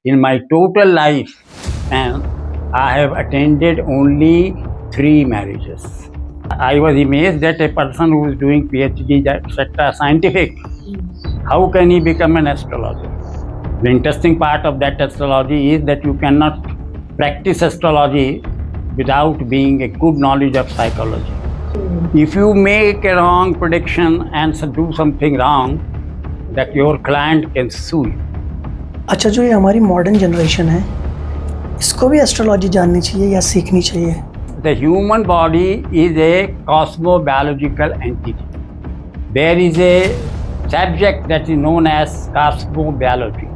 In my total life, and I have attended only 3 marriages. I was amazed that a person who is doing PhD, etc., scientific, how can he become an astrologer? The interesting part of that astrology is that you cannot practice astrology without being a good knowledge of psychology. If you make a wrong prediction and do something wrong, that your client can sue you. अच्छा, जो ये हमारी modern generation है, इसको भी astrology जाननी चाहिए या सीखनी चाहिए? The human body is a cosmobiological entity. There is a subject that is known as cosmobiology.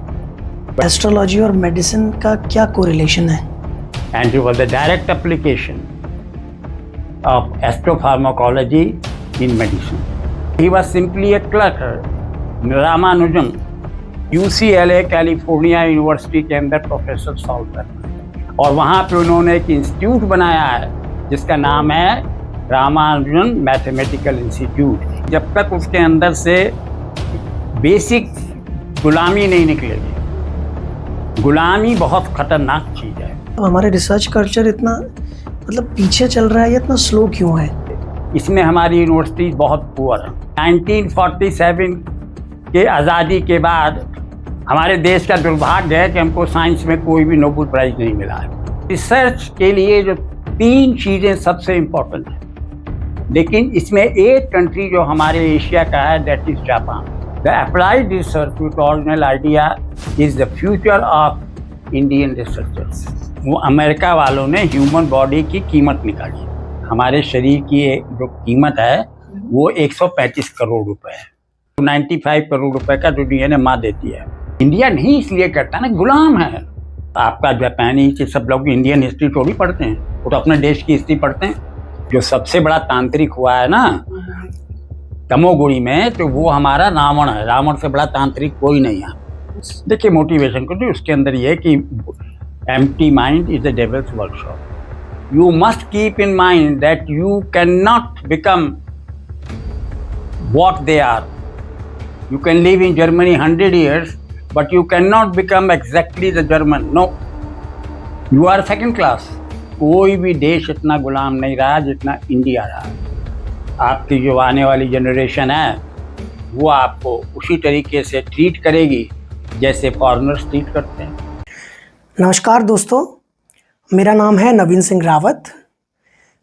Astrology और मेडिसिन का क्या कोरिलेशन है? And it was the direct application of astropharmacology in medicine. He was simply a clerk. Ramanujan, UCLA California university के अंदर professor solve करते, और वहाँ पे उन्होंने एक इंस्टीट्यूट बनाया है जिसका नाम है रामानुजन मैथमेटिकल इंस्टीट्यूट। जब तक उसके अंदर से बेसिक गुलामी नहीं निकलेगी, गुलामी बहुत खतरनाक चीज़ है। हमारे रिसर्च कल्चर इतना पीछे चल रहा है, ये इतना स्लो क्यों है? इसमें हमारी यूनिवर्सिटी बहुत पुअर है। 1947 के आज़ादी के बाद हमारे देश का दुर्भाग्य है कि हमको साइंस में कोई भी नोबेल प्राइज़ नहीं मिला है। रिसर्च के लिए जो 3 चीज़ें सबसे इम्पोर्टेंट हैं, लेकिन इसमें एक कंट्री जो हमारे एशिया का है, that is Japan. The applied research with original idea is the future of Indian researchers. वो अमेरिका वालों ने ह्यूमन बॉडी की कीमत निकाली। हमारे शरीर की जो कीमत है वो 135 करोड़ रुपए है। 95 करोड़ रुपए का जो डीएनए माँ देती है। इंडिया नहीं इसलिए करता ना, गुलाम है। आपका जापानी के सब लोग इंडियन हिस्ट्री थोड़ी पढ़ते हैं, वो तो अपने देश की हिस्ट्री पढ़ते हैं। जो सबसे बड़ा तांत्रिक हुआ है ना तमोगुणी में, तो वो हमारा रावण है। रावण से बड़ा तांत्रिक कोई नहीं है। देखिए मोटिवेशन को, तो उसके अंदर ये कि empty mind is the devils workshop. You must keep in mind that you can not become what they are. You can live in Germany 100 years, but you cannot become exactly the German. No, you are second class. कोई भी देश इतना गुलाम नहीं रहा जितना India रहा। आपकी जो आने वाली जनरेशन है वो आपको उसी तरीके से ट्रीट करेगी जैसे फॉरेनर्स ट्रीट करते हैं। नमस्कार दोस्तों, मेरा नाम है नवीन सिंह रावत।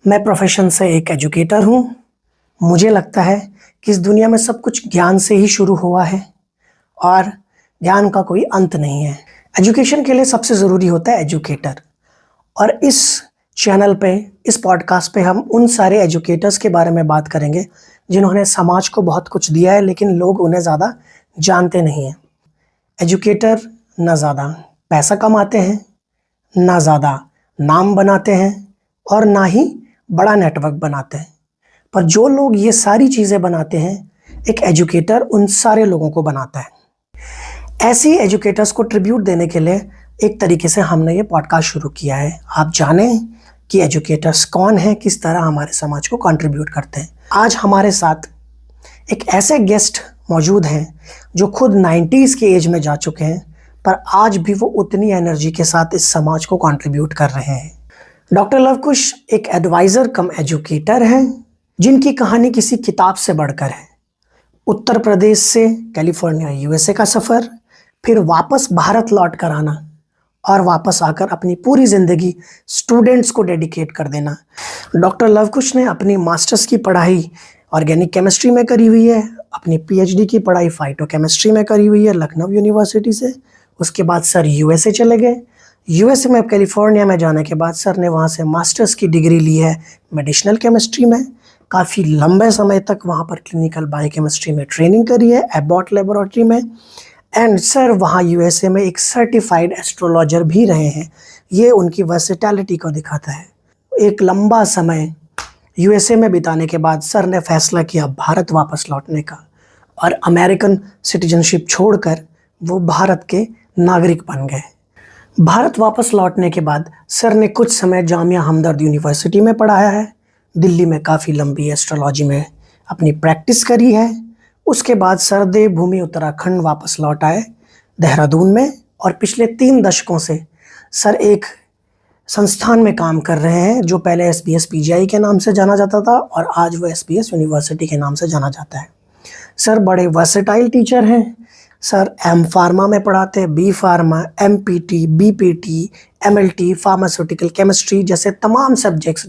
मैं प्रोफेशन से एक एजुकेटर हूँ। मुझे लगता है कि इस दुनिया में सब कुछ ज्ञान से ही शुरू हुआ है और ज्ञान का कोई अंत नहीं है। एजुकेशन के लिए सबसे ज़रूरी होता है एजुकेटर, और इस चैनल पे, इस पॉडकास्ट पे हम उन सारे एजुकेटर्स के बारे में बात करेंगे जिन्होंने समाज को बहुत कुछ दिया है, लेकिन लोग उन्हें ज़्यादा जानते नहीं हैं। एजुकेटर ना ज़्यादा पैसा कमाते हैं, ना ज़्यादा नाम बनाते हैं, और ना ही बड़ा नेटवर्क बनाते हैं। पर जो लोग ये सारी चीज़ें बनाते हैं, एक एजुकेटर उन सारे लोगों को बनाता है। ऐसी एजुकेटर्स को ट्रिब्यूट देने के लिए एक तरीके से हमने ये पॉडकास्ट शुरू किया है। आप जानें कि एजुकेटर्स कौन हैं, किस तरह हमारे समाज को कंट्रीब्यूट करते हैं। आज हमारे साथ एक ऐसे गेस्ट मौजूद हैं जो खुद 90s के एज में जा चुके हैं, पर आज भी वो उतनी एनर्जी के साथ इस समाज को कंट्रीब्यूट कर रहे हैं। डॉक्टर लवकुश एक एडवाइज़र कम एजुकेटर हैं जिनकी कहानी किसी किताब से बढ़कर है। उत्तर प्रदेश से कैलिफोर्निया यूएसए का सफ़र, फिर वापस भारत लौट कर आना, और वापस आकर अपनी पूरी ज़िंदगी स्टूडेंट्स को डेडिकेट कर देना। डॉक्टर लवकुश ने अपनी मास्टर्स की पढ़ाई ऑर्गेनिक केमिस्ट्री में करी हुई है, अपनी पीएचडी की पढ़ाई फाइटोकेमिस्ट्री में करी हुई है लखनऊ यूनिवर्सिटी से। उसके बाद सर यूएसए चले गए। यूएसए में कैलिफोर्निया में जाने के बाद सर ने वहाँ से मास्टर्स की डिग्री ली है मेडिसिनल केमिस्ट्री में। काफ़ी लंबे समय तक वहाँ पर क्लिनिकल बायोकेमिस्ट्री में ट्रेनिंग करी है एबॉट लेबोरेटरी में। एंड सर वहाँ यूएसए में एक सर्टिफाइड एस्ट्रोलॉजर भी रहे हैं। ये उनकी वर्सेटैलिटी को दिखाता है। एक लंबा समय यूएसए में बिताने के बाद सर ने फैसला किया भारत वापस लौटने का, और अमेरिकन सिटीजनशिप छोड़कर वो भारत के नागरिक बन गए। भारत वापस लौटने के बाद सर ने कुछ समय जामिया हमदर्द यूनिवर्सिटी में पढ़ाया है। दिल्ली में काफ़ी लंबी एस्ट्रोलॉजी में अपनी प्रैक्टिस करी है। उसके बाद सर देवभूमि उत्तराखंड वापस लौट आए देहरादून में, और पिछले 3 दशकों से सर एक संस्थान में काम कर रहे हैं जो पहले SBS PGI के नाम से जाना जाता था और आज वो SBS यूनिवर्सिटी के नाम से जाना जाता है। सर बड़े वर्सेटाइल टीचर हैं। सर एम फार्मा में पढ़ाते हैं, B pharma, MPT, BPT, MLT, pharmaceutical chemistry जैसे तमाम सब्जेक्ट्स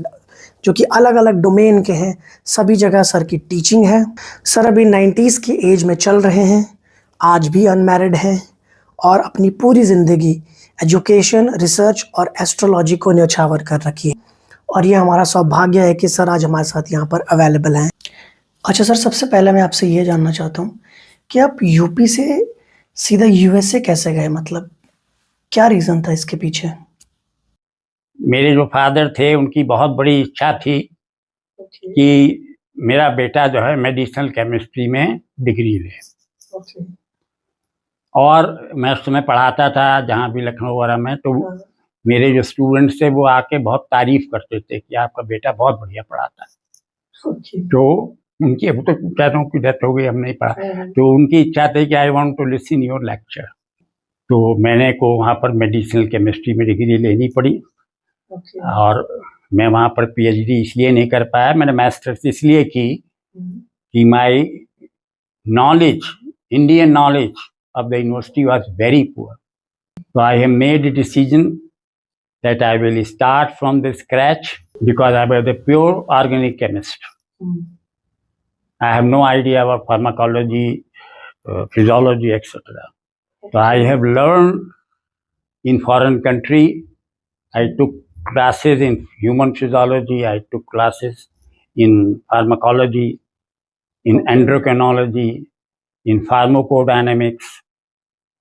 जो कि अलग अलग डोमेन के हैं, सभी जगह सर की टीचिंग है। सर अभी 90s की एज में चल रहे हैं, आज भी अनमैरिड हैं और अपनी पूरी ज़िंदगी एजुकेशन, रिसर्च और एस्ट्रोलॉजी को न्यौछावर कर रखी है और ये हमारा सौभाग्य है कि सर आज हमारे साथ यहाँ पर अवेलेबल हैं। अच्छा सर, सबसे पहले मैं आपसे ये जानना चाहता हूँ कि आप यूपी से सीधा USA कैसे गए, मतलब क्या रीज़न था इसके पीछे? मेरे जो फादर थे उनकी बहुत बड़ी इच्छा थी कि मेरा बेटा जो है मेडिसिनल केमिस्ट्री में डिग्री ले। और मैं उस समय पढ़ाता था जहाँ भी लखनऊ वगैरह में, तो मेरे जो स्टूडेंट्स थे वो आके बहुत तारीफ करते थे कि आपका बेटा बहुत बढ़िया पढ़ाता है। तो उनकी, अब तो कहता हूँ कि डेथ हो गई, हम नहीं पढ़ा, तो उनकी इच्छा थी कि I want to listen your lecture. तो मैंने को वहाँ पर मेडिसिनल केमिस्ट्री में डिग्री लेनी पड़ी। और मैं वहाँ पर PhD इसलिए नहीं कर पाया, मैंने मास्टर्स इसलिए की कि my knowledge, Indian knowledge of the university was very poor. So I have made a decision that I will start from the scratch because I was a pure organic chemist. I have no idea about pharmacology, physiology, etc. So I have learned in foreign country. I took classes in human physiology. I took classes in pharmacology, in endocrinology, in pharmacodynamics,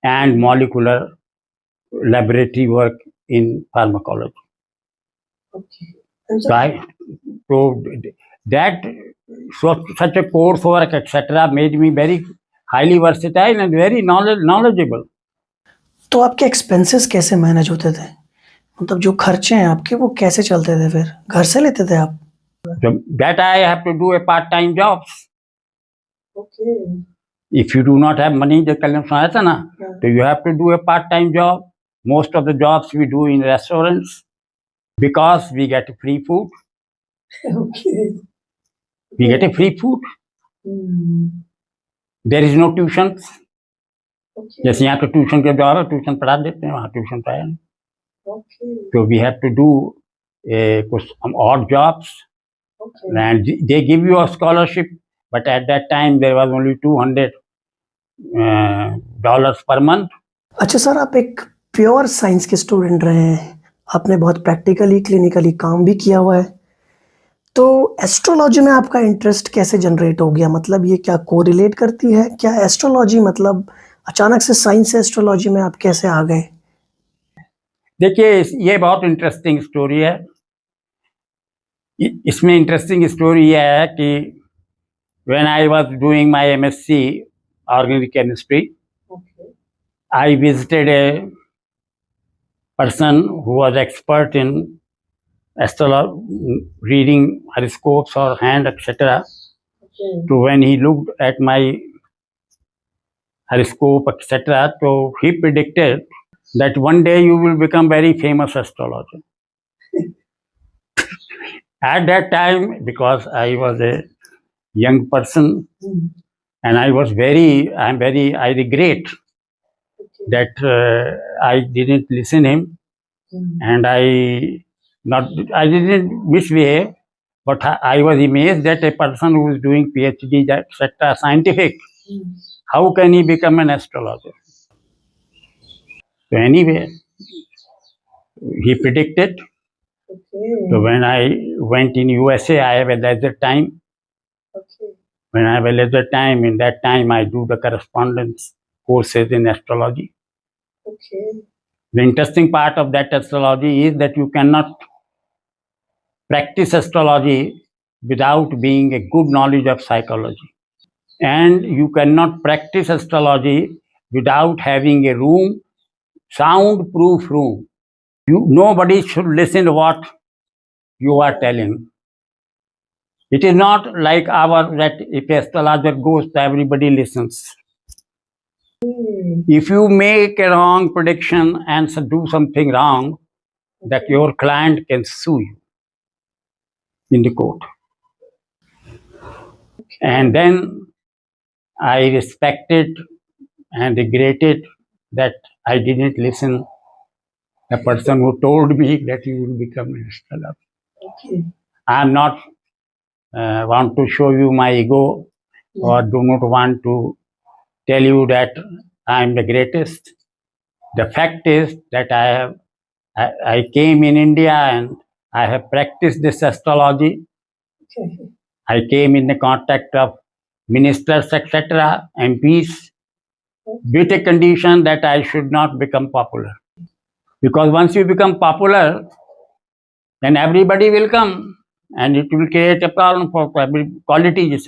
and molecular laboratory work in pharmacology. So such a coursework, etc., made me very highly versatile and very knowledgeable. तो आपके expenses कैसे manage होते थे, मतलब जो खर्चे हैं आपके वो कैसे चलते थे, फिर घर से लेते थे आप? So that I have to do a part-time jobs. If you do not have money, जो कल सुनाया था ना, तो you have to do a part-time job. Most of the jobs we do in restaurants because we get free food. We get a free food. There is no tuitions. जैसे यहाँ तो tuition के द्वारा ट्यूशन पढ़ा देते हैं, वहाँ tuition पढ़ाया नहीं। So we have to do कुछ odd jobs, and they give you a scholarship, but at that time there was only $200 per month. अच्छा सर, आप एक प्योर साइंस के स्टूडेंट रहे हैं, आपने बहुत प्रैक्टिकली क्लिनिकली काम भी किया हुआ है, तो एस्ट्रोलॉजी में आपका इंटरेस्ट कैसे जनरेट हो गया, मतलब ये क्या कोरिलेट करती है क्या एस्ट्रोलॉजी, मतलब अचानक से साइंस से एस्ट्रोलॉजी में आप कैसे आ गए? देखिए, ये बहुत इंटरेस्टिंग स्टोरी है। इसमें इंटरेस्टिंग स्टोरी यह है कि when I was doing my MSc organic chemistry, I visited a person who was expert in astrology, reading horoscopes or hand, etc. So when he looked at my horoscope, etc., so he predicted that one day you will become very famous astrologer. At that time, because I was a young person and I regret that I didn't listen him, and I didn't misbehave, but I was amazed that a person who is doing PhD, etc., scientific, how can he become an astrologer? So anyway, he predicted. So when I went in USA, I have a leisure time. When I have a leisure time, in that time I do the correspondence courses in astrology. The interesting part of that astrology is that you cannot practice astrology without being a good knowledge of psychology. And you cannot practice astrology without having a room, sound-proof room. Nobody should listen to what you are telling. It is not like that if an astrologer goes, everybody listens. If you make a wrong prediction and do something wrong, that your client can sue you in the court. And then I respected and regretted that I didn't listen a person who told me that you will become an astrologer. Okay. I am not want to show you my ego or do not want to tell you that I am the greatest. The fact is that I came in India and I have practiced this astrology. Okay. I came in the contact of ministers, etc., MPs, with a condition that I should not become popular. Because once you become popular, then everybody will come and it will create a problem for every quality.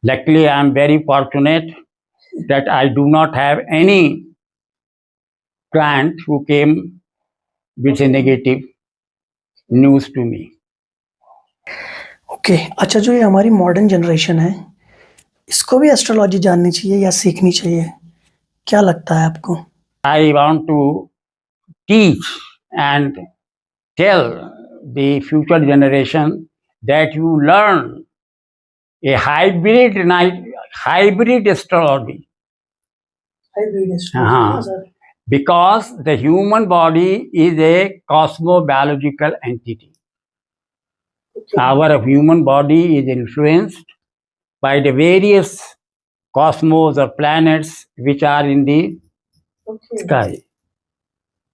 Luckily, I am very fortunate that I do not have any client who came with a negative news to me. Okay अच्छा, जो ये हमारी modern generation है, इसको भी astrology जाननी चाहिए या सीखनी चाहिए? क्या लगता है आपको? I want to teach and tell the future generation that you learn a hybrid astrology. Because the human body is a cosmobiological entity. Okay. Our human body is influenced by the various cosmos or planets which are in the sky.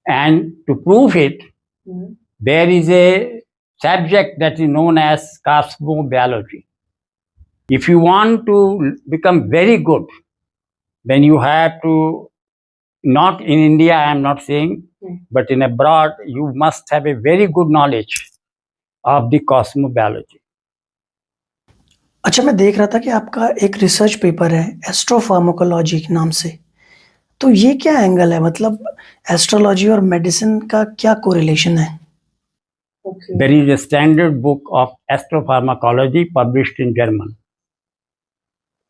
And to prove it, there is a subject that is known as cosmobiology. If you want to become very good, then you have to, not in India, I am not saying, but in abroad, you must have a very good knowledge of the cosmobiology. अच्छा, मैं देख रहा था कि आपका एक research paper है एस्ट्रोफार्माकोलॉजी के नाम से, तो ये क्या एंगल है? मतलब एस्ट्रोलॉजी और मेडिसिन का क्या कोरिलेशन है? Okay. There is a standard book of astropharmacology published in German.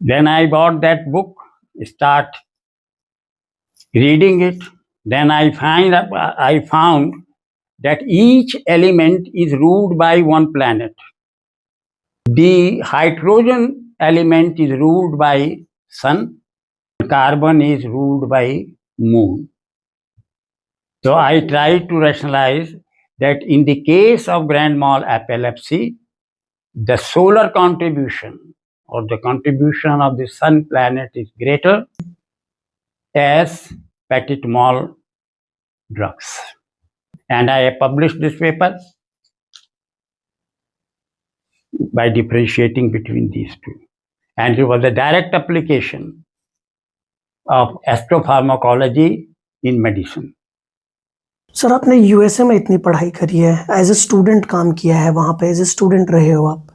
Then I bought that book, start reading it. Then I found that each element is ruled by one planet. The hydrogen element is ruled by sun. Carbon is ruled by moon. So I tried to rationalize that in the case of grand mal epilepsy, the solar contribution or the contribution of the sun planet is greater as petit mal drugs. And I published this paper by differentiating between these two. And it was a direct application of astropharmacology in medicine. Sir, आपने USA में इतनी पढ़ाई करी है, as a student काम किया है, वहाँ पे एज ए स्टूडेंट रहे हो आप,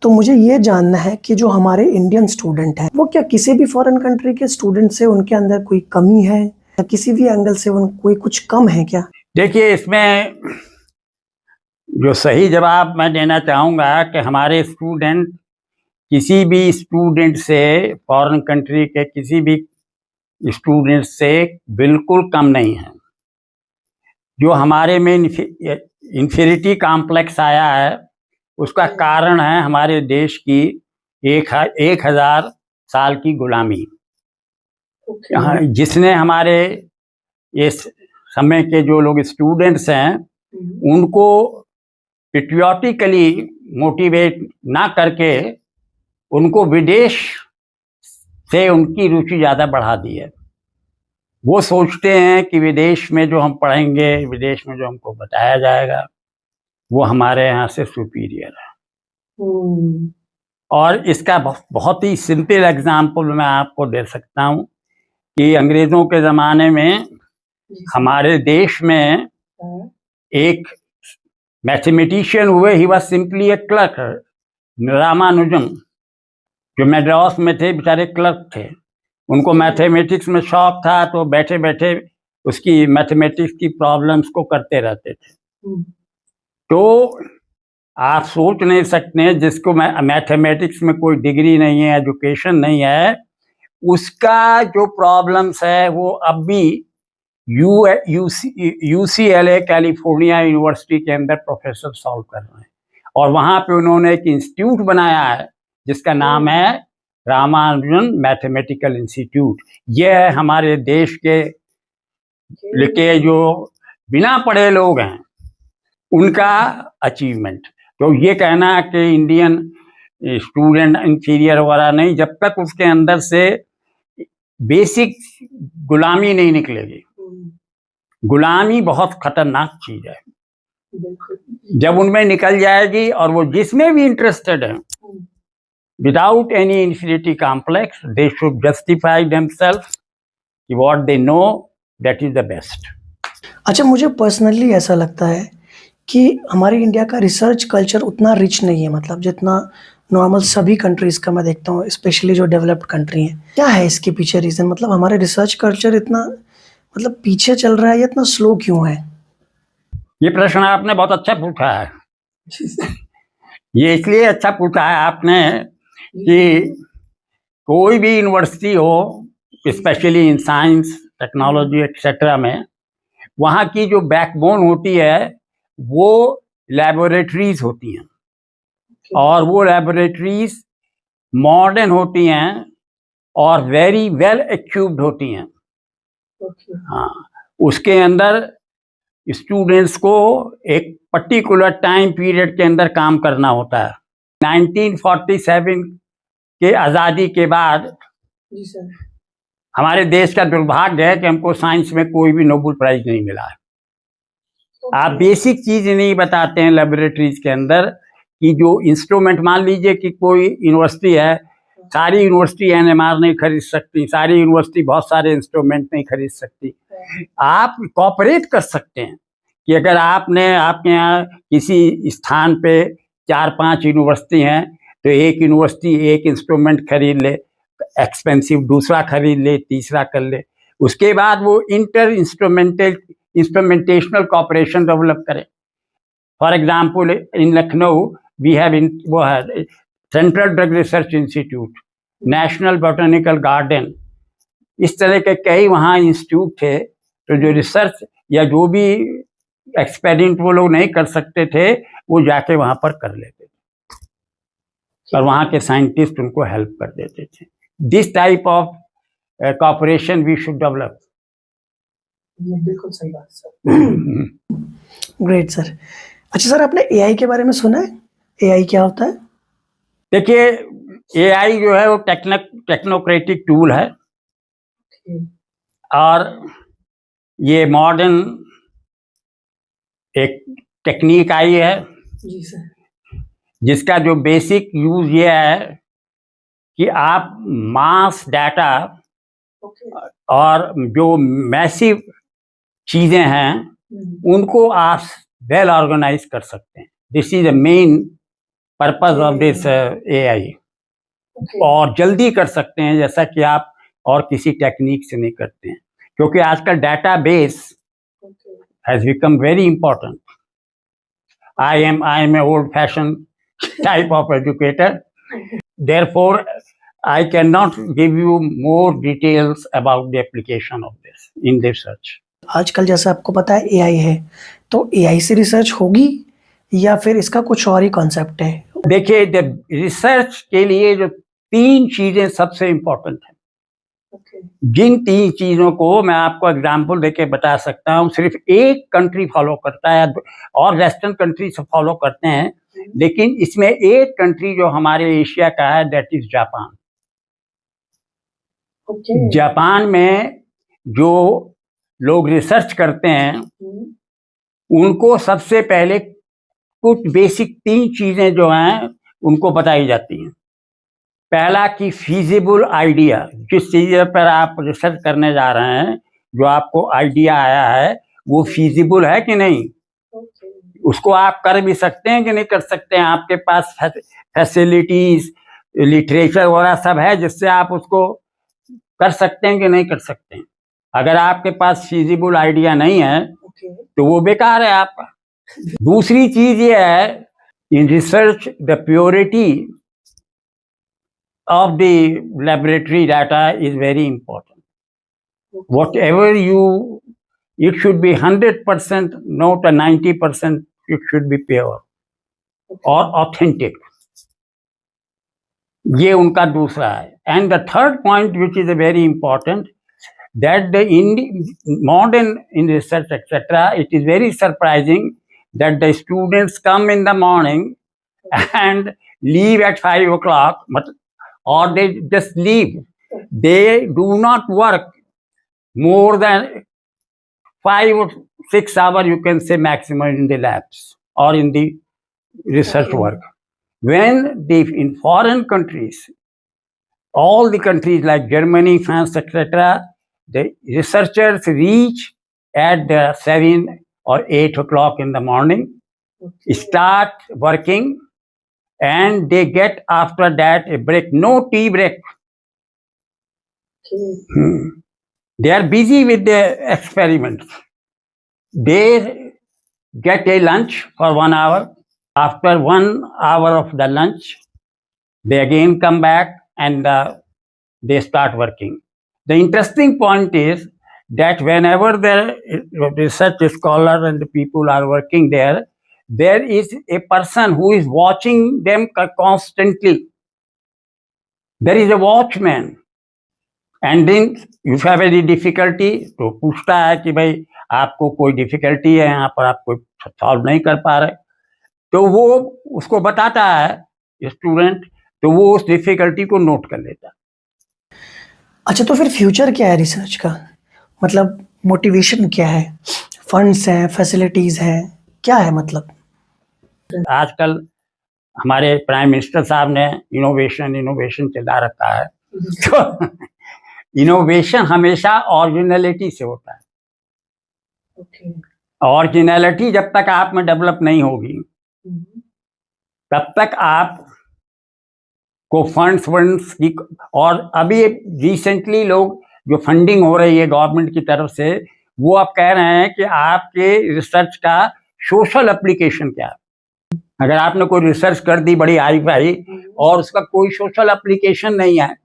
तो मुझे ये जानना है कि जो हमारे इंडियन स्टूडेंट हैं, वो क्या किसी भी फॉरेन कंट्री के स्टूडेंट से उनके अंदर कोई कमी है या किसी भी एंगल से कोई कुछ कम है क्या? देखिए, इसमें जो सही जवाब मैं देना चाहूँगा कि हमारे स्टूडेंट किसी भी स्टूडेंट से, फॉरेन कंट्री के किसी भी स्टूडेंट से बिल्कुल कम नहीं है। जो हमारे में इंफीरिटी कॉम्प्लेक्स आया है, उसका कारण है हमारे देश की 1000 साल की गुलामी। जिसने हमारे इस समय के जो लोग स्टूडेंट्स हैं, उनको पेट्रियोटिकली मोटिवेट ना करके उनको विदेश से उनकी रुचि ज़्यादा बढ़ा दी है। वो सोचते हैं कि विदेश में जो हम पढ़ेंगे, विदेश में जो हमको बताया जाएगा, वो हमारे यहाँ से सुपीरियर है। और इसका बहुत ही सिंपल एग्जाम्पल मैं आपको दे सकता हूँ कि अंग्रेज़ों के ज़माने में हमारे देश में एक मैथमेटिशियन हुए, he was simply A clerk, Ramanujan, जो मद्रास में थे, बेचारे क्लर्क थे। उनको मैथमेटिक्स में शौक था, तो बैठे बैठे उसकी मैथमेटिक्स की प्रॉब्लम्स को करते रहते थे। तो आप सोच नहीं सकते, जिसको मैथमेटिक्स में कोई डिग्री नहीं है, एजुकेशन नहीं है, उसका जो प्रॉब्लम्स है वो अब भी UCLA कैलिफोर्निया यूनिवर्सिटी के अंदर प्रोफेसर सॉल्व कर रहे हैं, और वहाँ पे उन्होंने एक इंस्टीट्यूट बनाया है जिसका नाम है रामानुजन मैथमेटिकल इंस्टीट्यूट। यह है हमारे देश के जो बिना पढ़े लोग हैं उनका अचीवमेंट। तो ये कहना कि इंडियन स्टूडेंट इंफीरियर वगैरह नहीं, जब तक उसके अंदर से बेसिक गुलामी नहीं निकलेगी। गुलामी बहुत खतरनाक चीज है, जब उनमें निकल जाएगी और वो जिसमें भी इंटरेस्टेड है, without any inferiority complex, they should justify themselves कि what they know that is the best. अच्छा, मुझे पर्सनली ऐसा लगता है कि हमारे इंडिया का रिसर्च कल्चर उतना रिच नहीं है, मतलब जितना नॉर्मल सभी कंट्रीज़ का मैं देखता हूँ, स्पेशली जो डेवलप्ड कंट्री हैं। क्या है इसके पीछे रीज़न? मतलब हमारे रिसर्च कल्चर इतना मतलब पीछे चल रहा है या इतना स्लो क्यों है? ये प्रश्न आपने बहुत अच्छा पूछा है। ये इसलिए अच्छा पूछा है आपने कि कोई भी यूनिवर्सिटी हो, specially in science, technology etcetera में, वहाँ की जो बैकबोन होती है वो लैबोरेटरीज होती हैं, और वो लैबोरेटरीज मॉडर्न होती हैं और वेरी वेल इक्विप्ड होती हैं। हाँ, उसके अंदर स्टूडेंट्स को एक पर्टिकुलर टाइम पीरियड के अंदर काम करना होता है। 1947 के आज़ादी के बाद जी सर। हमारे देश का दुर्भाग्य है कि हमको साइंस में कोई भी नोबेल प्राइज नहीं मिला है। आप बेसिक चीज नहीं बताते हैं लेबोरेटरीज के अंदर कि जो इंस्ट्रूमेंट, मान लीजिए कि कोई यूनिवर्सिटी है, सारी यूनिवर्सिटी NMR नहीं खरीद सकती, सारी यूनिवर्सिटी बहुत सारे इंस्ट्रूमेंट नहीं खरीद सकती। आप कॉपरेट कर सकते हैं कि अगर आपके यहाँ किसी स्थान पे 4-5 यूनिवर्सिटी हैं तो एक यूनिवर्सिटी एक इंस्ट्रूमेंट खरीद ले, एक्सपेंसिव, दूसरा खरीद ले, तीसरा कर ले, उसके बाद वो इंस्ट्रूमेंटेशनल कॉपरेशन डेवलप करें। For example in Lucknow we have वो है central drug research institute, national botanical garden, इस तरह के कई वहाँ इंस्टीट्यूट थे। तो जो रिसर्च या जो भी एक्सपेरिमेंट वो लोग नहीं कर सकते थे वो जाके वहाँ पर कर लेते थे, और वहाँ के साइंटिस्ट उनको हेल्प कर देते थे। This type of cooperation we should develop. ये बिल्कुल सही बात है सर। Great sir. अच्छा सर, आपने AI के बारे में सुना है? AI क्या होता है? देखिए, AI जो है वो टेक्नोक्रेटिक टूल है, और ये मॉडर्न एक टेक्निक आई है जी सर। जिसका जो बेसिक यूज ये है कि आप मास डाटा और जो मैसिव चीजें हैं उनको आप वेल ऑर्गेनाइज कर सकते हैं। This is the main purpose of this AI, और जल्दी कर सकते हैं जैसा कि आप और किसी टेक्निक से नहीं करते हैं, क्योंकि आजकल data base has become very important. I am a old fashion type of educator, therefore I cannot give you more details about the application of this in research. आजकल जैसे आपको पता है AI है, तो AI से रिसर्च होगी या फिर इसका कुछ और ही कॉन्सेप्ट है? देखिए, रिसर्च के लिए जो 3 चीजें सबसे इम्पोर्टेंट हैं, जिन 3 चीजों को मैं आपको एग्जाम्पल देके बता सकता हूँ, सिर्फ एक कंट्री फॉलो करता है और वेस्टर्न कंट्री से फॉलो करते हैं, लेकिन इसमें एक कंट्री जो हमारे एशिया का है दैट इज जापान। जापान में जो लोग रिसर्च करते हैं उनको सबसे पहले कुछ बेसिक 3 चीजें जो हैं उनको बताई जाती हैं। पहला कि फीजिबल आइडिया, जिस चीज पर आप रिसर्च करने जा रहे हैं, जो आपको आइडिया आया है वो फीजिबल है कि नहीं, उसको आप कर भी सकते हैं कि नहीं कर सकते हैं, आपके पास फैसिलिटीज, लिटरेचर वगैरह सब है जिससे आप उसको कर सकते हैं कि नहीं कर सकते हैं। अगर आपके पास फीजिबल आइडिया नहीं है तो वो बेकार है आपका। दूसरी चीज ये है, in research the purity of the laboratory data is very important. Whatever it should be 100%, not a 90%, it should be pure or authentic. ये उनका दूसरा है. And the third point, which is very important, that modern in research, etc., it is very surprising that the students come in the morning and leave at 5 o'clock, or they just leave. They do not work more than 5 or 6 hours, you can say, maximum in the labs or in the research work. When in foreign countries, all the countries like Germany, France, etc., the researchers reach at 7 or 8 o'clock in the morning, start working, and they get after that a break, no tea break. They are busy with the experiments. They get a lunch for 1 hour. After 1 hour of the lunch, they again come back and they start working. The interesting point is that whenever the research scholar and the people are working there is a person who is watching them constantly. There is a watchman. And then if you have any difficulty, तो पूछता है कि भाई आपको कोई difficulty है, यहाँ पर आप कोई सॉल्व नहीं कर पा रहे, तो वो उसको बताता है स्टूडेंट, तो वो उस डिफिकल्टी को नोट कर लेता है. अच्छा, तो फिर फ्यूचर क्या है रिसर्च का? मतलब मोटिवेशन क्या है? फंड्स हैं, फैसिलिटीज हैं, क्या है मतलब? आजकल हमारे प्राइम मिनिस्टर साहब ने इनोवेशन चला रखा है. तो इनोवेशन हमेशा ओरिजिनलिटी से होता है. ओरिजिनलिटी जब तक आप में डेवलप नहीं होगी, तब तक आप को फंड्स की, और अभी रिसेंटली लोग जो फंडिंग हो रही है गवर्नमेंट की तरफ से, वो आप कह रहे हैं कि आपके रिसर्च का सोशल एप्लीकेशन क्या है. अगर आपने कोई रिसर्च कर दी बड़ी हाई फाई और उसका कोई सोशल एप्लीकेशन नहीं है,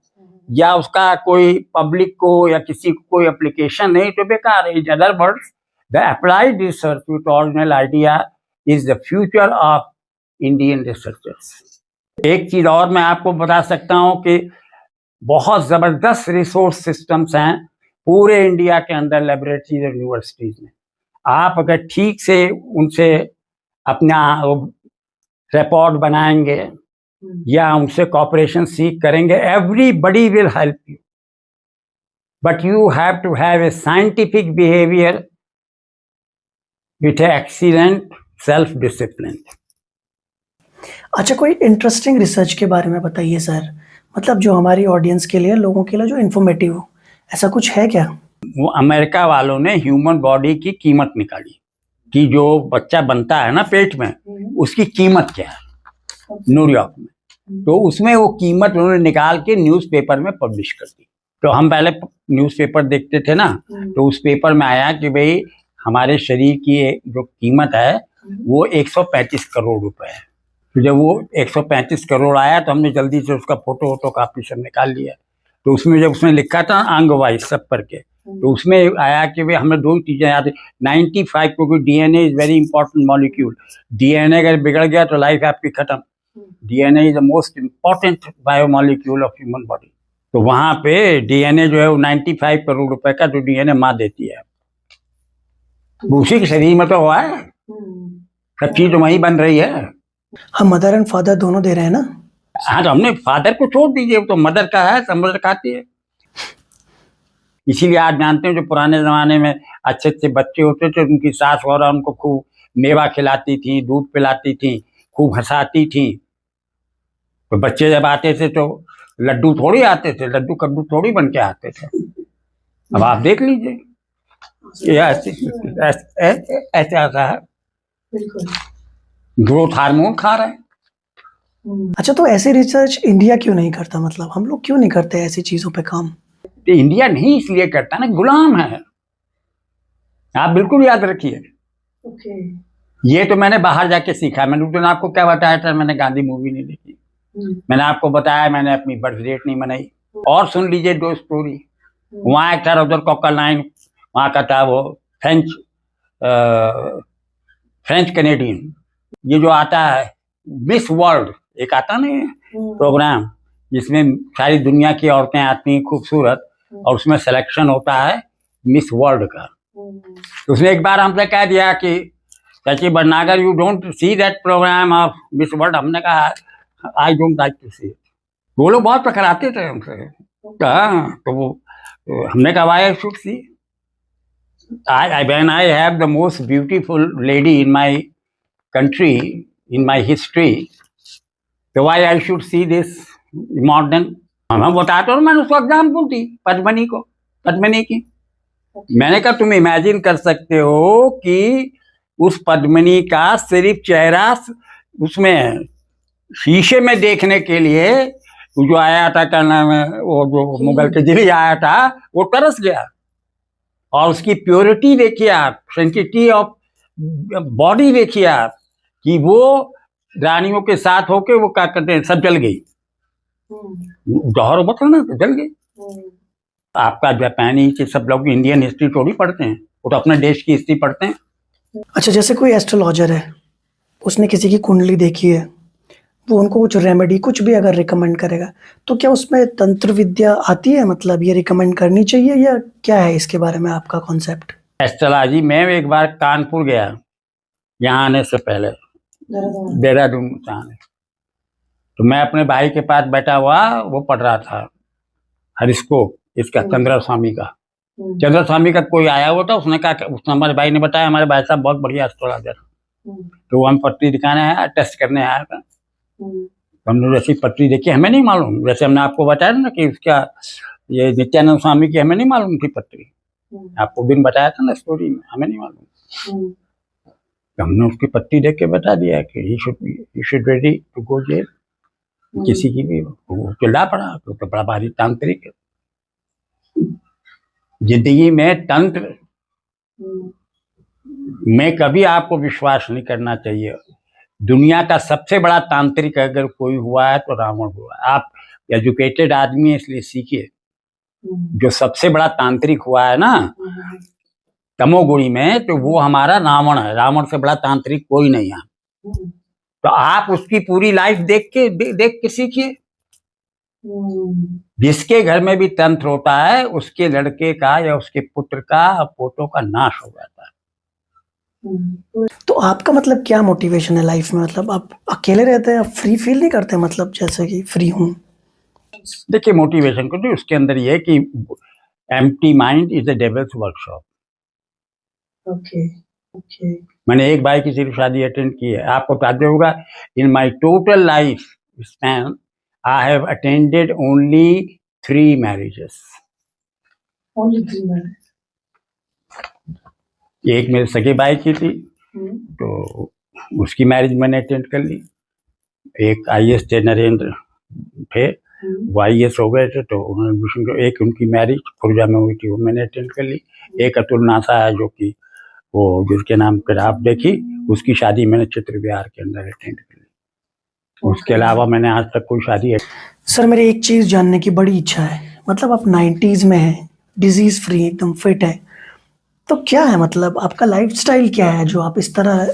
या उसका कोई पब्लिक को या किसी को कोई एप्लीकेशन नहीं, तो बेकार है. In other words, the applied research with original idea is the future of Indian researchers. एक चीज और मैं आपको बता सकता हूं कि बहुत जबरदस्त रिसोर्स सिस्टम्स हैं पूरे इंडिया के अंदर, लेबोरेटरीज और यूनिवर्सिटीज में. आप अगर ठीक से उनसे अपना रिपोर्ट बनाएंगे या उनसे कॉपरेशन सीख करेंगे, everybody will help you, but you have to have a scientific behaviour with excellent self discipline. अच्छा, कोई इंटरेस्टिंग रिसर्च के बारे में बताइए सर, मतलब जो हमारी ऑडियंस के लिए, लोगों के लिए जो इन्फॉर्मेटिव हो, ऐसा कुछ है क्या? वो अमेरिका वालों ने ह्यूमन बॉडी की कीमत निकाली कि जो बच्चा बनता है ना पेट में, उसकी कीमत क्या है न्यूयॉर्क में. तो उसमें वो कीमत उन्होंने निकाल के न्यूज़पेपर में पब्लिश कर दी. तो हम पहले न्यूज़पेपर देखते थे ना, तो उस पेपर में आया कि भाई हमारे शरीर की जो कीमत है वो 135 करोड़ रुपए है. तो जब वो 135 करोड़ आया तो हमने जल्दी से उसका फोटो कापी सब निकाल लिया. तो उसमें जब उसने लिखा था अंग वाइज सब करके, तो उसमें आया कि भाई हमें 2 चीज़ें याद है. 95, क्योंकि DNA is very important molecule. DNA अगर बिगड़ गया तो लाइफ आपकी खत्म. DNA is the most important biomolecule of human body. तो वहां पे डीएनए जो है वो 95 करोड़ रुपए का जो डीएनए माँ देती है, उसी के शरीर में तो हुआ है, सब चीज तो वही बन रही है. हम मदर एंड फादर दोनों दे रहे हैं ना? हाँ, तो हमने फादर को छोड़ दीजिए, वो तो मदर का है, सब मदर खाती है. इसीलिए आज जानते हैं जो पुराने जमाने में अच्छे बच्चे होते थे, उनकी सास और उनको खूब मेवा खिलाती थी, दूध पिलाती थी, खूब हंसाती थी. तो बच्चे जब आते थे तो लड्डू थोड़ी आते थे, लड्डू कद्दू थोड़ी बन के आते थे. अब आप देख लीजिए ऐसा है, ग्रोथ हार्मोन खा रहे हैं. अच्छा, तो ऐसी रिसर्च इंडिया क्यों नहीं करता? मतलब हम लोग क्यों नहीं करते ऐसी चीजों पे काम? तो इंडिया नहीं इसलिए करता ना, गुलाम है. आप बिल्कुल याद रखिए. ये तो मैंने बाहर जाके सीखा. मैंने उस दिन आपको क्या बताया था, मैंने गांधी मूवी नहीं देखी. मैंने आपको बताया मैंने अपनी बर्थ डेट नहीं मनाई। और सुन लीजिए दो स्टोरी। वहाँ एक था उधर कोकालाइन, वहाँ का था वो फ्रेंच फ्रेंच कैनेडियन। ये जो आता है मिस वर्ल्ड, एक आता नहीं प्रोग्राम जिसमें सारी दुनिया की औरतें आती हैं खूबसूरत, और उसमें सिलेक्शन होता है मिस वर्ल्ड का। तो उसने एक बार हमसे कह दिया कि Sachi Bhatnagar you don't see that program of Miss World. हमने कहा I don't like to see. वो लोग बहुत टकराते थे हमसे। हाँ, तो वो तो हमने कहा why I should see, when I have the most beautiful lady in my country, in my history, तो why I should see this modern. हम बताते और मैंने उसको एग्जाम्पल दी पद्मनी को, पद्मनी की। मैंने कहा तुम इमेजिन कर सकते हो कि उस पद्मनी का सिर्फ चेहरा उसमें शीशे में देखने के लिए वो जो आया था, क्या नाम है वो जो मुगल के जिले आया था, वो तरस गया। और उसकी प्योरिटी देखिए आप, सेंसिटिविटी ऑफ बॉडी देखिए आप, कि वो रानियों के साथ होके वो क्या करते हैं सब जल गई। जौहर मतलब ना जल गई। आपका जापानी के सब लोग इंडियन हिस्ट्री थोड़ी पढ़ते हैं, वो तो अपने देश की हिस्ट्री पढ़ते हैं। अच्छा, जैसे कोई एस्ट्रोलॉजर है, उसने किसी की कुंडली देखी है, वो उनको कुछ रेमेडी कुछ भी अगर रिकमेंड करेगा, तो क्या उसमें तंत्र विद्या आती है? मतलब ये रिकमेंड करनी चाहिए या क्या है इसके बारे में आपका कॉन्सेप्ट? एस्ट्रोलॉजी मैं एक बार कानपुर गया यहाँ आने से पहले, देहरादून आने, तो मैं अपने भाई के पास बैठा हुआ वो पढ़ रहा था हरिस्कोप इसका, चंद्र स्वामी का। चंद्र स्वामी का कोई आया हुआ था, उसने कहा, उसने हमारे भाई ने बताया हमारे भाई साहब बहुत बढ़िया एस्ट्रोलॉजर, तो वो हम पटरी दिखाने आया, टेस्ट करने आया था। तो हमने जैसी पटरी देखी, हमें नहीं मालूम, जैसे हमने आपको बताया ना कि उसका ये नित्यानंद स्वामी की हमें नहीं मालूम थी पटरी, आपको दिन बताया था ना स्टोरी में, हमें नहीं मालूम। तो हमने उसकी पट्टी देख के बता दिया कि he should ready to go jail. किसी की भी वो चिल्ला पड़ा, तो बड़ा भारी तांत्रिक है। जिंदगी में तंत्र में कभी आपको विश्वास नहीं करना चाहिए। दुनिया का सबसे बड़ा तांत्रिक अगर कोई हुआ है तो रावण हुआ है। आप एजुकेटेड आदमी है इसलिए सीखिए। जो सबसे बड़ा तांत्रिक हुआ है ना तमोगुणी में, तो वो हमारा रावण है। रावण से बड़ा तांत्रिक कोई नहीं है। तो आप उसकी पूरी लाइफ देख के सीखिए। जिसके घर में भी तंत्र होता है उसके लड़के का या उसके पुत्र का पोतों का नाश हो जाता है। तो आपका मतलब क्या मोटिवेशन है लाइफ में? मतलब आप अकेले रहते हैं, आप फ्री फील नहीं करते? मतलब जैसे कि फ्री हूँ। देखिए मोटिवेशन को तो उसके अंदर ये है कि empty mind is the devils workshop. Okay okay. मैंने एक भाई की सिर्फ शादी अटेंड की है। आपको ताज्जुब होगा, in my total life span I have attended only 3 marriages. Only 3 marriage? एक मेरे सगे भाई की थी, तो उसकी मैरिज मैंने अटेंड कर ली। एक IAS थे नरेंद्र थे, वो IAS हो गए थे, तो उन्होंने एक उनकी मैरिज खुर्जा में हुई थी, वो मैंने अटेंड कर ली। एक अतुल नासा है जो कि वो जिसके नाम पर आप देखी, उसकी शादी मैंने चित्र विहार के अंदर अटेंड कर ली। उसके अलावा मैंने आज तक कोई शादी। सर मेरी एक चीज़ जानने की बड़ी इच्छा है, मतलब आप 90s में हैं, डिजीज़ फ्री, एकदम फिट है, तो क्या है मतलब आपका लाइफस्टाइल क्या है जो आप इस तरह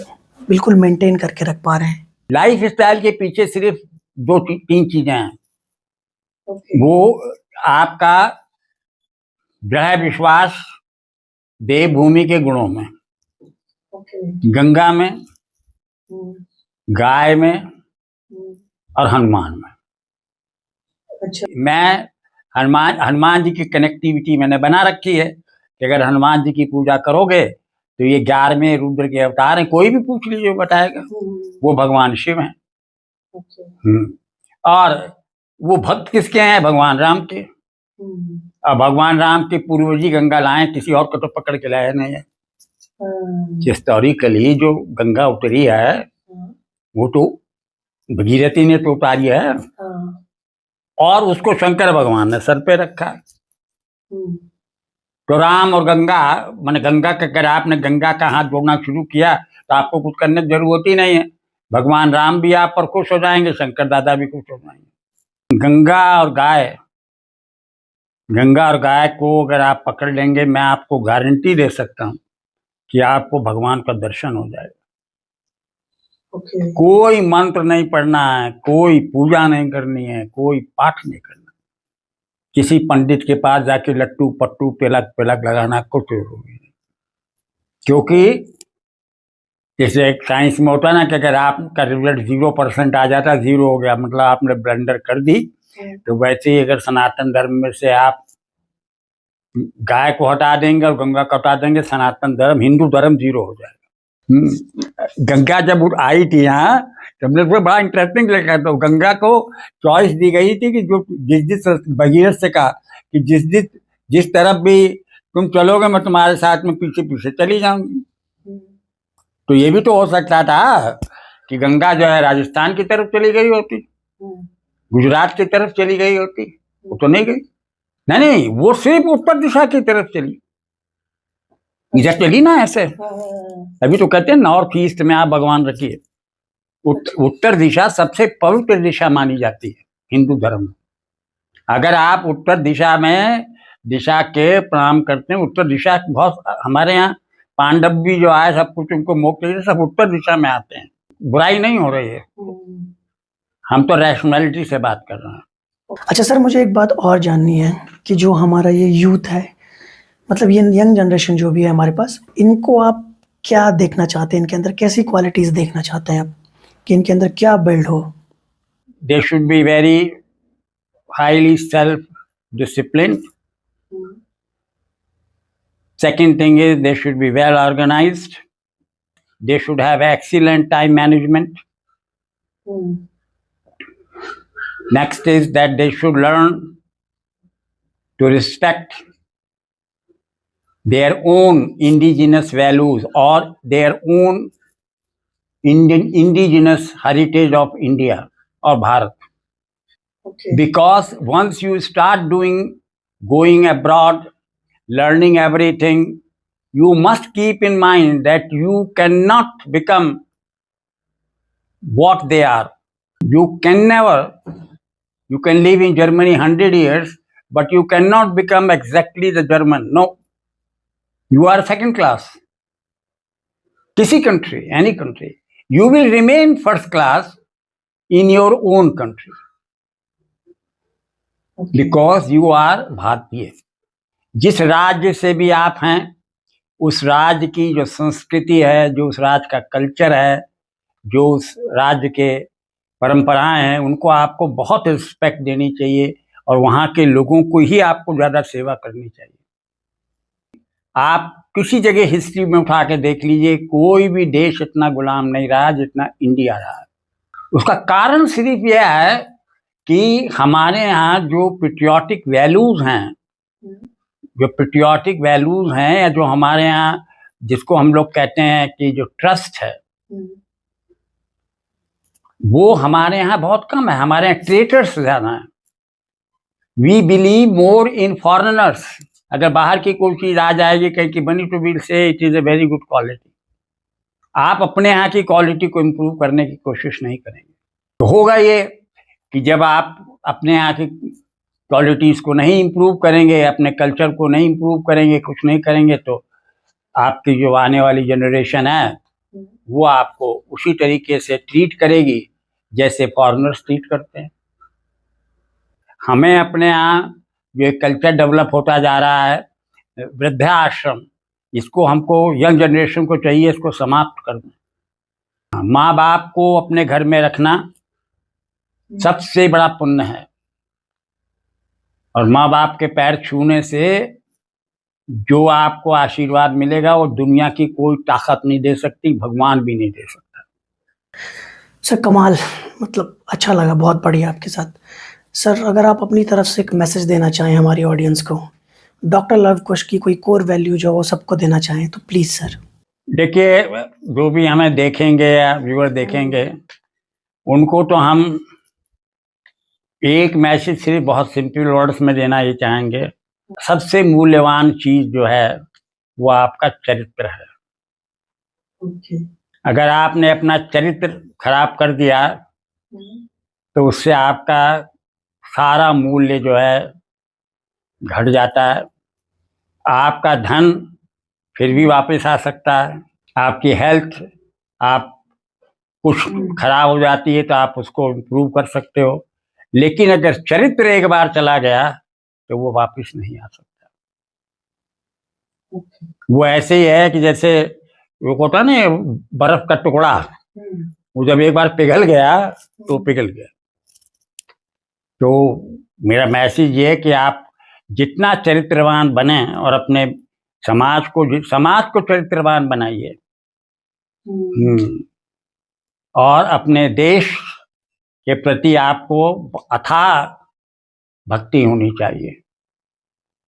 बिल्कुल मेंटेन करके रख पा रहे हैं? लाइफ स्टाइल के पीछे सिर्फ 2-3 चीजें हैं। वो आपका दृढ़ विश्वास देवभूमि के गुणों में, गंगा में, गाय में और हनुमान में। अच्छा। मैं हनुमान जी की कनेक्टिविटी मैंने बना रखी है कि अगर हनुमान जी की पूजा करोगे तो ये 11वें रुद्र के अवतार हैं, कोई भी पूछ लीजिए बताएगा, वो भगवान शिव हैं। और वो भक्त किसके हैं? भगवान राम के। और भगवान राम के पूर्वजी गंगा लाए, किसी और को तो पकड़ के लाया नहीं है। हिस्टोरिकली जो गंगा उतरी है वो तो भगीरथी ने तो उतारी है, और उसको शंकर भगवान ने सर पे रखा है। तो राम और गंगा, मैंने गंगा का, अगर आपने गंगा का हाथ जोड़ना शुरू किया तो आपको कुछ करने की जरूरत ही नहीं है। भगवान राम भी आप पर खुश हो जाएंगे, शंकर दादा भी खुश हो जाएंगे। गंगा और गाय को अगर आप पकड़ लेंगे, मैं आपको गारंटी दे सकता हूँ कि आपको भगवान का दर्शन हो जाएगा। कोई मंत्र नहीं पढ़ना है, कोई पूजा नहीं करनी है, कोई पाठ नहीं करना, किसी पंडित के पास जाके लट्टू पट्टू तिलक पिलक लगाना कुछ जरूरी नहीं। क्योंकि जैसे साइंस में होता है ना कि अगर आपका रिजल्ट 0% आ जाता, 0 हो गया मतलब आपने ब्लंडर कर दी, तो वैसे ही अगर सनातन धर्म में से आप गाय को हटा देंगे और गंगा को हटा देंगे, सनातन धर्म हिंदू धर्म 0 हो जाएगा। गंगा जब आई थी यहाँ, तो हमने तो बड़ा इंटरेस्टिंग लगा। तो गंगा को चॉइस दी गई थी कि जो जिस भगीरथ से कहा कि जिस तरफ भी तुम चलोगे मैं तुम्हारे साथ में पीछे पीछे चली जाऊंगी। तो ये भी तो हो सकता था कि गंगा जो है राजस्थान की तरफ चली गई होती, गुजरात की तरफ चली गई होती, वो तो नहीं गई। नहीं, वो सिर्फ उत्तर दिशा की तरफ चली, इधर चली ना ऐसे। अभी तो कहते हैं नॉर्थ ईस्ट में आप भगवान रखिए। उत्तर दिशा सबसे पवित्र दिशा मानी जाती है हिंदू धर्म में। अगर आप उत्तर दिशा में दिशा के प्रणाम करते हैं, उत्तर दिशा बहुत, हमारे यहाँ पांडव भी जो आए सब कुछ उनको मोक्ष सब उत्तर दिशा में आते हैं। बुराई नहीं हो रही है, हम तो रैशनैलिटी से बात कर रहे हैं। अच्छा सर, मुझे एक बात और जाननी है कि जो हमारा ये यूथ है, मतलब ये यंग जनरेशन जो भी है हमारे पास, इनको आप क्या देखना चाहते हैं, इनके अंदर कैसी क्वालिटीज देखना चाहते हैं आप कि इनके अंदर क्या बिल्ड हो? They should be very highly self disciplined. Second thing is they should be well organized. They should have excellent time management. Next is that they should learn to respect their own indigenous values or their own indigenous heritage of India or Bharat. Because once you start going abroad, learning everything, you must keep in mind that you cannot become what they are. You can live in Germany 100 years, but you cannot become exactly the German. No. You are second class. Kisi country, any country. You will remain first class in your own country. Because you are भारतीय। जिस राज्य से भी आप हैं, उस राज्य की जो संस्कृति है, जो उस राज्य का कल्चर है, जो उस राज्य के परंपराएं हैं, उनको आपको बहुत रिस्पेक्ट देनी चाहिए और वहाँ के लोगों को ही आपको ज़्यादा सेवा करनी चाहिए। आप किसी जगह हिस्ट्री में उठा के देख लीजिए, कोई भी देश इतना गुलाम नहीं रहा जितना इंडिया रहा। उसका कारण सिर्फ यह है कि हमारे यहाँ जो पेट्रियोटिक वैल्यूज हैं, या जो हमारे यहाँ जिसको हम लोग कहते हैं कि जो ट्रस्ट है, वो हमारे यहाँ बहुत कम है। हमारे यहाँ ट्रेटर्स ज्यादा हैं। We believe more in foreigners. अगर बाहर की कोई चीज आ जाएगी कहीं की बनी, तो will say it is a very good quality. आप अपने यहाँ की क्वालिटी को इम्प्रूव करने की कोशिश नहीं करेंगे तो होगा ये कि जब आप अपने यहाँ की क्वालिटीज को नहीं इम्प्रूव करेंगे, अपने कल्चर को नहीं इम्प्रूव करेंगे, कुछ नहीं करेंगे, तो आपकी जो आने वाली जनरेशन है वो आपको उसी तरीके से ट्रीट करेगी जैसे फॉरेनर्स ट्रीट करते हैं। हमें अपने यहाँ जो एक कल्चर डेवलप होता जा रहा है वृद्धाश्रम, इसको हमको यंग जनरेशन को चाहिए इसको समाप्त करना। माँ बाप को अपने घर में रखना सबसे बड़ा पुण्य है, और माँ बाप के पैर छूने से जो आपको आशीर्वाद मिलेगा वो दुनिया की कोई ताकत नहीं दे सकती, भगवान भी नहीं दे सकता। सर कमाल, मतलब अच्छा लगा, बहुत बढ़िया आपके साथ। सर अगर आप अपनी तरफ से एक मैसेज देना चाहें हमारी ऑडियंस को, डॉक्टर लव कुश की कोई कोर वैल्यू जो वो सबको देना चाहें तो प्लीज़ सर। देखिए, जो भी हमें देखेंगे या व्यूअर देखेंगे, उनको तो हम एक मैसेज सिर्फ बहुत सिंपल वर्ड्स में देना ये चाहेंगे। सबसे मूल्यवान चीज जो है वो आपका चरित्र है। अगर आपने अपना चरित्र खराब कर दिया तो उससे आपका सारा मूल्य जो है घट जाता है। आपका धन फिर भी वापस आ सकता है, आपकी हेल्थ आप कुछ खराब हो जाती है तो आप उसको इम्प्रूव कर सकते हो, लेकिन अगर चरित्र एक बार चला गया तो वो वापस नहीं आ सकता। वो ऐसे ही है कि जैसे वो होता ना बर्फ का टुकड़ा, वो जब एक बार पिघल गया तो पिघल गया। तो मेरा मैसेज ये है कि आप जितना चरित्रवान बने और अपने समाज को चरित्रवान बनाइए, और अपने देश के प्रति आपको अथाह भक्ति होनी चाहिए।